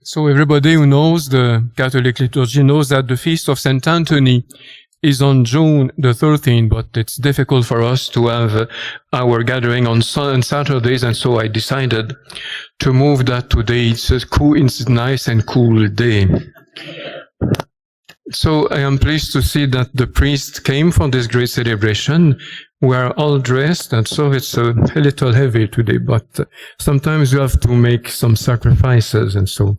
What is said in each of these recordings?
So everybody who knows the Catholic liturgy knows that the feast of Saint Anthony is on June the 13th, but it's difficult for us to have our gathering on Saturdays, and so I decided to move that today. It's a nice and cool day. So I am pleased to see that the priest came for this great celebration. We are all dressed, and so it's a little heavy today, but sometimes you have to make some sacrifices, and so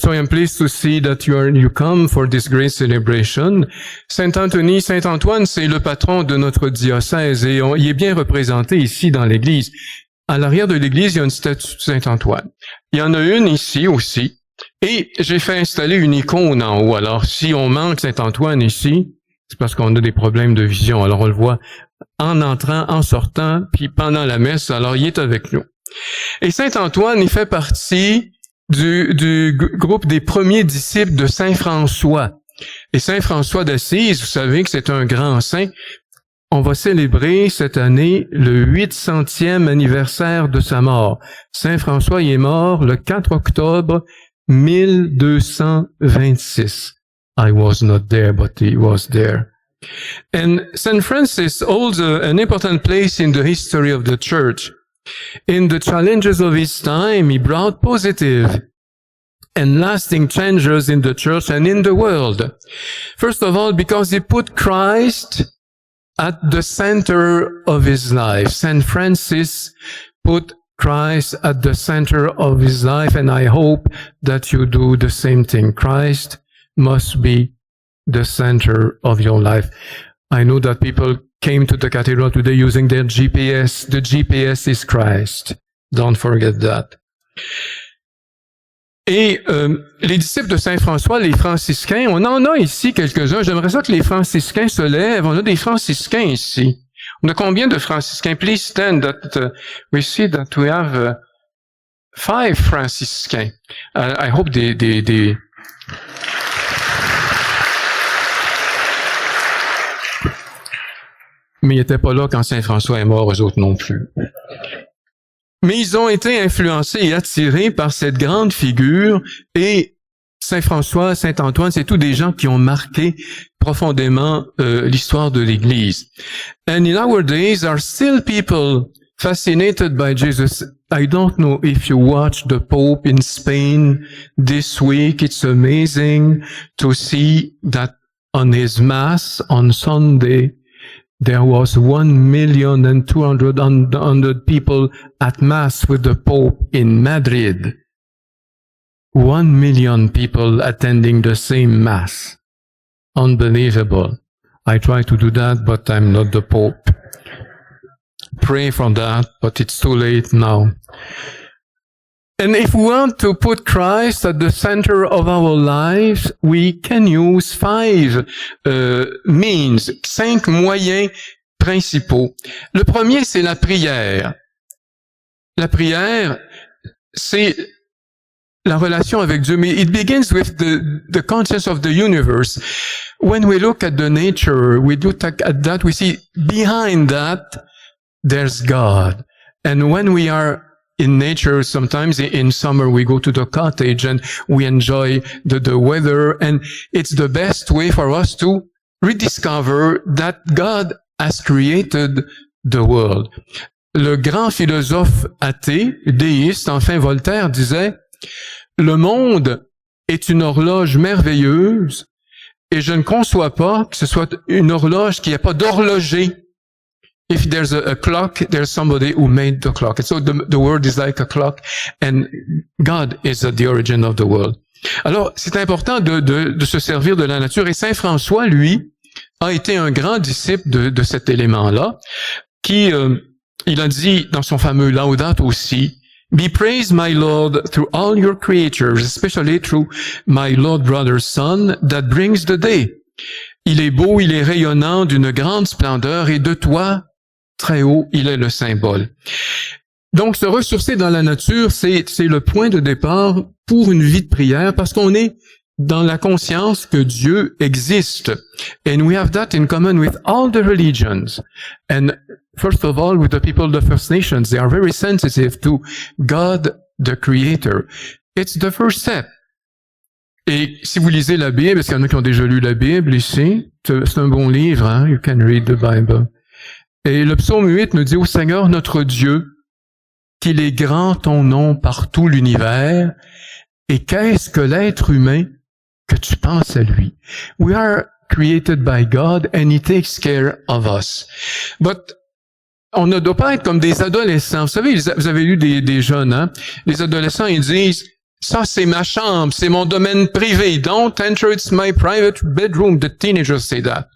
I am pleased to see that you come for this great celebration. Saint Anthony, Saint Antoine, c'est le patron de notre diocèse, et il est bien représenté ici dans l'église. À l'arrière de l'église, il y a une statue de Saint Antoine. Il y en a une ici aussi. Et j'ai fait installer une icône en haut. Alors, si on manque Saint-Antoine ici, c'est parce qu'on a des problèmes de vision. Alors, on le voit en entrant, en sortant, puis pendant la messe. Alors, il est avec nous. Et Saint-Antoine, il fait partie du groupe des premiers disciples de Saint François. Et Saint François d'Assise, vous savez que c'est un grand saint. On va célébrer cette année le 800e anniversaire de sa mort. Saint François, il est mort le 4 octobre 1226. I was not there, but he was there. And St. Francis holds an important place in the history of the Church. In the challenges of his time, he brought positive and lasting changes in the Church and in the world. First of all, because he put Christ at the center of his life. St. Francis put Christ at the center of his life, and I hope that you do the same thing. Christ must be the center of your life. I know that people came to the cathedral today using their GPS. The GPS is Christ. Don't forget that. Et les disciples de Saint François, les franciscains, on en a ici quelques-uns. J'aimerais ça que les franciscains se lèvent. On a des franciscains ici. On a combien de franciscains? Please stand that we see that we have 5 franciscains. I hope they Mais ils n'étaient pas là quand Saint François est mort, eux autres non plus. Mais ils ont été influencés et attirés par cette grande figure, et Saint François, Saint Antoine, c'est tous des gens qui ont marqué profondément l'histoire de l'Église. And in our days, there are still people fascinated by Jesus. I don't know if you watched the Pope in Spain this week. It's amazing to see that on his Mass on Sunday, there was 1,200,000 people at Mass with the Pope in Madrid. 1 million people attending the same Mass. Unbelievable. I try to do that, but I'm not the Pope. Pray for that, but it's too late now. And if we want to put Christ at the center of our lives, we can use 5 means, 5 moyens principaux. Le premier, c'est la prière. La prière, c'est la relation avec Dieu, mais it begins with the conscience of the universe. When we look at the nature, we look at that, we see behind that, there's God. And when we are in nature, sometimes in summer we go to the cottage and we enjoy the weather, and it's the best way for us to rediscover that God has created the world. Le grand philosophe athée, déiste, enfin Voltaire, disait: le monde est une horloge merveilleuse et je ne conçois pas que ce soit une horloge qui n'a pas d'horloger. If there's a clock, there's somebody who made the clock. And so the world is like a clock, and God is at the origin of the world. Alors, c'est important de se servir de la nature. Et Saint François, lui, a été un grand disciple de cet élément-là, qui, il a dit dans son fameux Laudato Si, Be praised, my Lord, through all your creatures, especially through my Lord brother Sun, that brings the day. Il est beau, il est rayonnant d'une grande splendeur, et de toi, très haut, il est le symbole. Donc, se ressourcer dans la nature, c'est le point de départ pour une vie de prière, parce qu'on est dans la conscience que Dieu existe. And we have that in common with all the religions. And first of all, with the people of the First Nations, they are very sensitive to God, the Creator. It's the first step. Et si vous lisez la Bible, parce qu'il y en a qui ont déjà lu la Bible ici, c'est un bon livre, hein? You can read the Bible. Et le psaume 8 nous dit, ô Seigneur notre Dieu, qu'il est grand ton nom par tout l'univers, et qu'est-ce que l'être humain que tu penses à lui? We are created by God and He takes care of us. But on ne doit pas être comme des adolescents. Vous savez, vous avez lu des jeunes, hein? Les adolescents, ils disent, ça c'est ma chambre, c'est mon domaine privé. Don't enter, it's my private bedroom. The teenagers say that.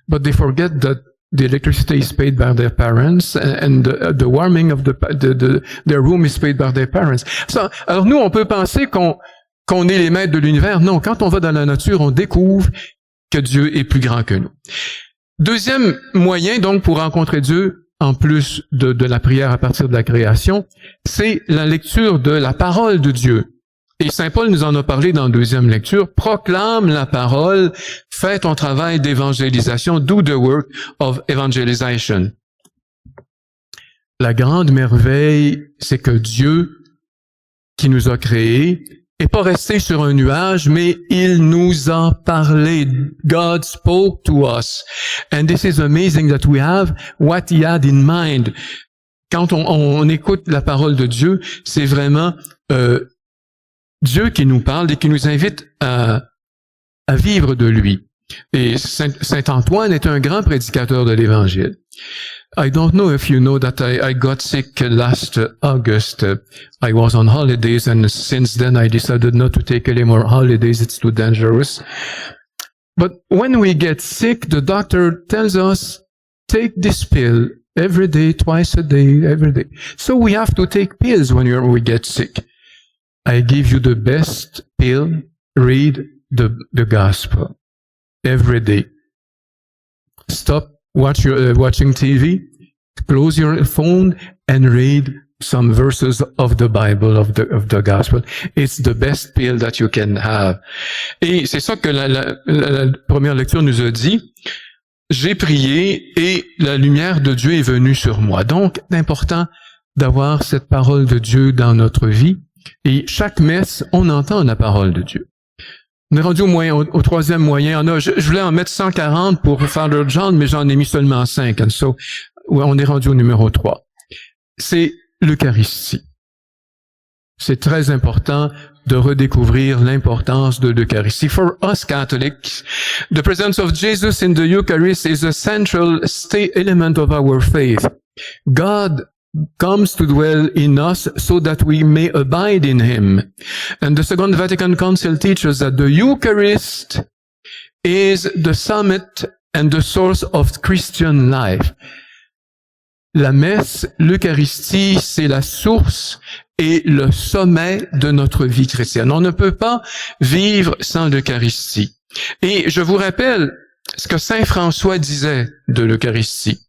But they forget that the electricity is paid by their parents and the warming of their room is paid by their parents. Ça, alors nous, on peut penser qu'on est les maîtres de l'univers. Non, quand on va dans la nature, on découvre que Dieu est plus grand que nous. Deuxième moyen, donc, pour rencontrer Dieu, en plus de la prière à partir de la création, c'est la lecture de la parole de Dieu. Et Saint Paul nous en a parlé dans la deuxième lecture. Proclame la parole, fais ton travail d'évangélisation, do the work of evangelization. La grande merveille, c'est que Dieu, qui nous a créés, n'est pas resté sur un nuage, mais il nous a parlé. God spoke to us. And this is amazing that we have what He had in mind. Quand on écoute la parole de Dieu, c'est vraiment Dieu qui nous parle et qui nous invite à vivre de lui. Et Saint Antoine est un grand prédicateur de l'Évangile. I don't know if you know that I got sick last August. I was on holidays and since then I decided not to take any more holidays. It's too dangerous. But when we get sick, the doctor tells us, take this pill every day, twice a day, every day. So we have to take pills when we get sick. I give you the best pill. Read the gospel every day. Stop watching TV, close your phone and read some verses of the Bible, of the gospel. It's the best pill that you can have. Et c'est ça que la première lecture nous a dit. J'ai prié et la lumière de Dieu est venue sur moi. Donc, c'est important d'avoir cette parole de Dieu dans notre vie. Et chaque messe, on entend la parole de Dieu. On est rendu au troisième moyen. Je voulais en mettre 140 pour Father John, mais j'en ai mis seulement 5. And so, on est rendu au numéro 3. C'est l'Eucharistie. C'est très important de redécouvrir l'importance de l'Eucharistie. For us Catholics, the presence of Jesus in the Eucharist is a central element of our faith. God comes to dwell in us so that we may abide in Him. And the Second Vatican Council teaches that the Eucharist is the summit and the source of Christian life. La messe, l'Eucharistie, c'est la source et le sommet de notre vie chrétienne. On ne peut pas vivre sans l'Eucharistie. Et je vous rappelle ce que Saint François disait de l'Eucharistie.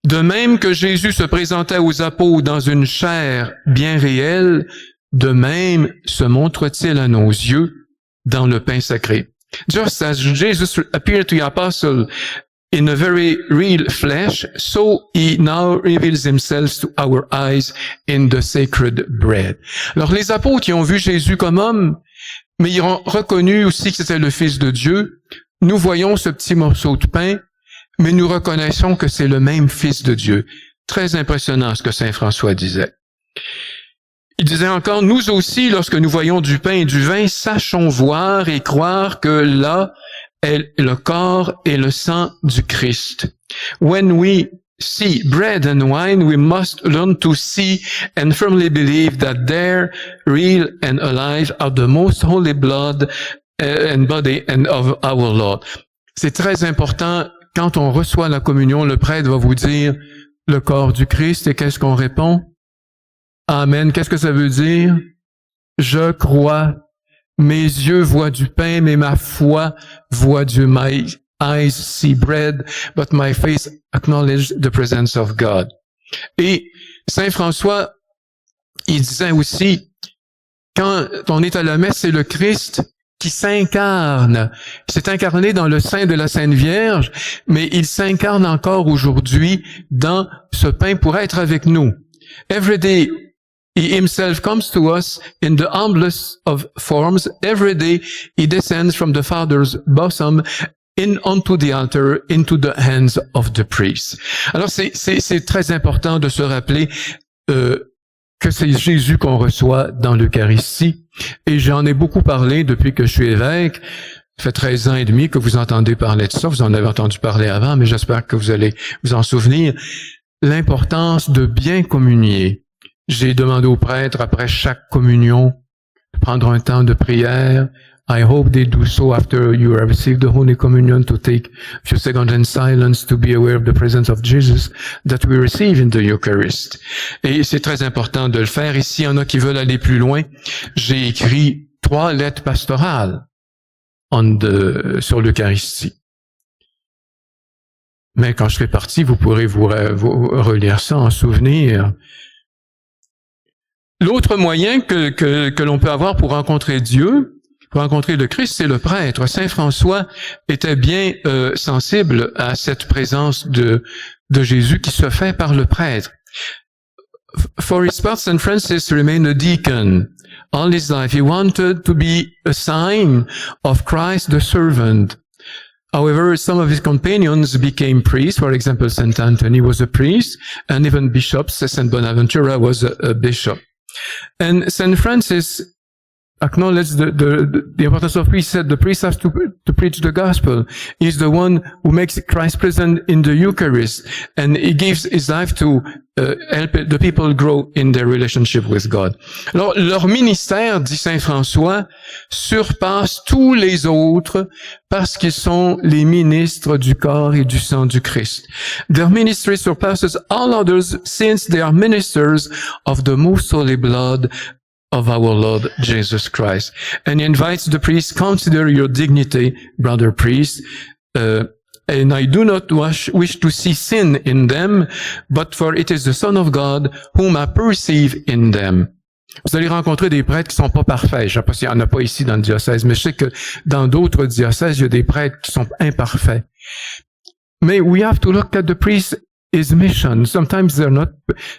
De même que Jésus se présentait aux apôtres dans une chair bien réelle, de même se montre-t-il à nos yeux dans le pain sacré. Just as Jesus appeared to the apostles in a very real flesh, so He now reveals Himself to our eyes in the sacred bread. Alors les apôtres qui ont vu Jésus comme homme, mais ils ont reconnu aussi que c'était le Fils de Dieu. Nous voyons ce petit morceau de pain, mais nous reconnaissons que c'est le même Fils de Dieu. Très impressionnant ce que Saint François disait. Il disait encore, nous aussi, lorsque nous voyons du pain et du vin, sachons voir et croire que là est le corps et le sang du Christ. When we see bread and wine, we must learn to see and firmly believe that they're real and alive are the most holy blood and body and of our Lord. C'est très important. Quand on reçoit la communion, le prêtre va vous dire le corps du Christ. Et qu'est-ce qu'on répond? Amen. Qu'est-ce que ça veut dire? Je crois. Mes yeux voient du pain, mais ma foi voit Dieu. My eyes see bread, but my face acknowledges the presence of God. Et Saint François, il disait aussi, quand on est à la messe, c'est le Christ qui s'incarne. Il s'est incarné dans le sein de la Sainte Vierge, mais il s'incarne encore aujourd'hui dans ce pain pour être avec nous. Every day, He himself comes to us in the humblest of forms. Every day, He descends from the Father's bosom onto the altar, into the hands of the priest. Alors, c'est très important de se rappeler que c'est Jésus qu'on reçoit dans l'Eucharistie. Et j'en ai beaucoup parlé depuis que je suis évêque. Ça fait 13 ans et demi que vous entendez parler de ça. Vous en avez entendu parler avant, mais j'espère que vous allez vous en souvenir. L'importance de bien communier. J'ai demandé aux prêtres, après chaque communion, de prendre un temps de prière. I hope they do so after you have received the Holy Communion, to take a few seconds in silence to be aware of the presence of Jesus that we receive in the Eucharist. Et c'est très important de le faire. Et s'il y en a qui veulent aller plus loin, j'ai écrit 3 lettres pastorales sur l'Eucharistie. Mais quand je serai parti, vous pourrez vous relire ça en souvenir. L'autre moyen que l'on peut avoir pour rencontrer Dieu, pour rencontrer le Christ, c'est le prêtre. Saint François était bien sensible à cette présence de Jésus qui se fait par le prêtre. For his part, Saint Francis remained a deacon all his life. He wanted to be a sign of Christ the servant. However, some of his companions became priests. For example, Saint Anthony was a priest, and even bishops. Saint Bonaventura was a bishop. And Saint Francis acknowledged the importance of priest. He said the priest has to preach the gospel. He's the one who makes Christ present in the Eucharist, and he gives his life to help the people grow in their relationship with God. Alors, leur ministère, dit Saint François, surpasse tous les autres parce qu'ils sont les ministres du corps et du sang du Christ. Their ministry surpasses all others since they are ministers of the most holy blood of our Lord Jesus Christ. And he invites the priest, consider your dignity, brother priest, and I do not wish to see sin in them, but for it is the Son of God whom I perceive in them. Vous allez rencontrer des prêtres qui sont pas parfaits. Je sais pas s'il y en a pas ici dans le diocèse, mais je sais que dans d'autres diocèses, il y a des prêtres qui sont imparfaits. Mais we have to look at the priest, his mission. Sometimes they're not.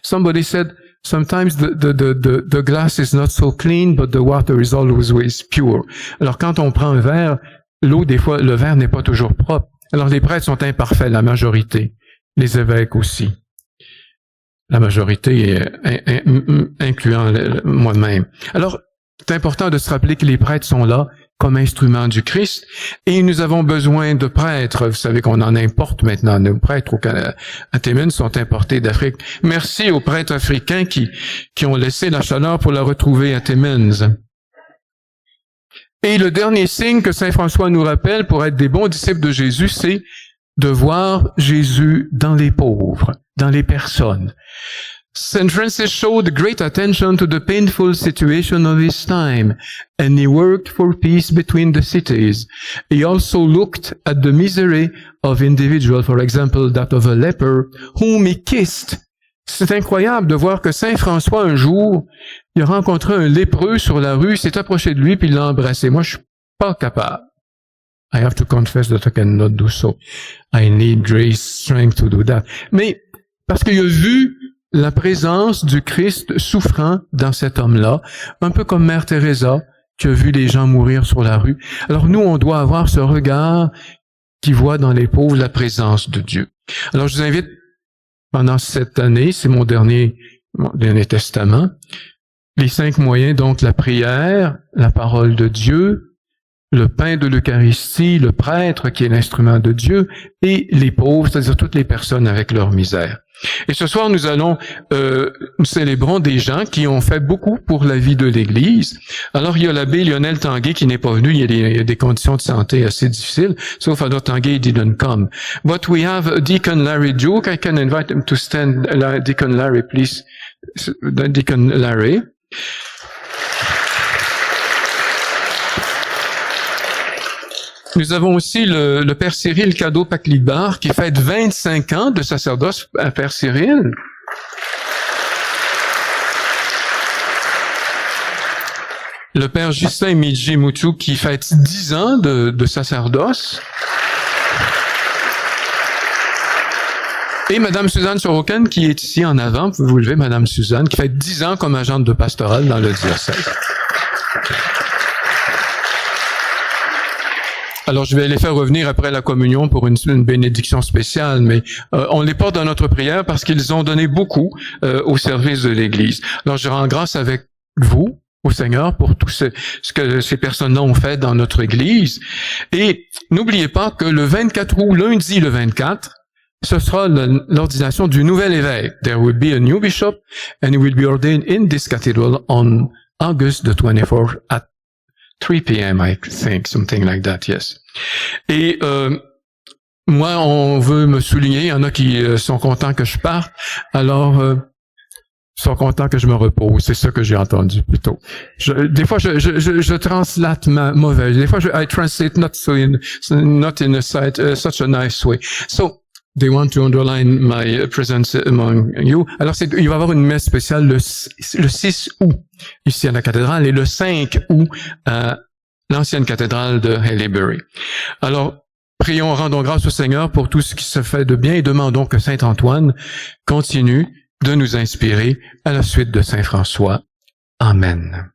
Somebody said, sometimes the glass is not so clean, but the water is always pure. Alors quand on prend un verre, l'eau, des fois, le verre n'est pas toujours propre. Alors les prêtres sont imparfaits, la majorité. Les évêques aussi. La majorité, incluant moi-même. Alors, c'est important de se rappeler que les prêtres sont là comme instruments du Christ, et nous avons besoin de prêtres. Vous savez qu'on en importe maintenant. Nos prêtres à Timmins sont importés d'Afrique. Merci aux prêtres africains qui ont laissé la chaleur pour la retrouver à Timmins. Et le dernier signe que Saint François nous rappelle pour être des bons disciples de Jésus, c'est de voir Jésus dans les pauvres, dans les personnes. Saint Francis showed great attention to the painful situation of his time, and he worked for peace between the cities. He also looked at the misery of individuals, for example, that of a leper, whom he kissed. C'est incroyable de voir que Saint François, un jour, il a rencontré un lépreux sur la rue, s'est approché de lui, puis il l'a embrassé. Moi, je suis pas capable. I have to confess that I cannot do so. I need grace, strength to do that. Mais, parce qu'il a vu la présence du Christ souffrant dans cet homme-là, un peu comme Mère Teresa, qui a vu les gens mourir sur la rue. Alors nous, on doit avoir ce regard qui voit dans les pauvres la présence de Dieu. Alors je vous invite, pendant cette année, c'est mon dernier testament, les 5 moyens, donc la prière, la parole de Dieu, le pain de l'Eucharistie, le prêtre qui est l'instrument de Dieu, et les pauvres, c'est-à-dire toutes les personnes avec leur misère. Et ce soir, nous célébrons des gens qui ont fait beaucoup pour la vie de l'Église. Alors, il y a l'abbé Lionel Tanguay qui n'est pas venu, il y a des conditions de santé assez difficiles, so Father Tanguay didn't come. But we have Deacon Larry Duke. I can invite him to stand. Deacon Larry, please. Deacon Larry. Nous avons aussi le Père Cyril Cadeau-Paclibar qui fête 25 ans de sacerdoce à Père Cyril. le père Justin Midji-Moutou qui fête 10 ans de sacerdoce. Et Madame Suzanne Soroken qui est ici en avant, vous pouvez vous lever, Madame Suzanne, qui fait 10 ans comme agente de pastorale dans le diocèse. Alors, je vais les faire revenir après la communion pour une bénédiction spéciale, mais on les porte dans notre prière parce qu'ils ont donné beaucoup au service de l'Église. Alors, je rends grâce avec vous, au Seigneur, pour tout ce que ces personnes-là ont fait dans notre Église. Et n'oubliez pas que le 24 août, lundi le 24, ce sera l'ordination du nouvel évêque. There will be a new bishop and he will be ordained in this cathedral on August the 24th at 3 p.m. I think, something like that, yes. Et moi, on veut me souligner, il y en a qui sont contents que je parte, alors sont contents que je me repose, c'est ça que j'ai entendu plutôt. Des fois, je translate mauvais. Des fois, I translate not in a such a nice way. So, they want to underline my presence among you. Alors, il va y avoir une messe spéciale le 6 août, ici à la cathédrale, et le 5 août à l'ancienne cathédrale de Haileybury. Alors, prions, rendons grâce au Seigneur pour tout ce qui se fait de bien et demandons que Saint Antoine continue de nous inspirer à la suite de Saint François. Amen.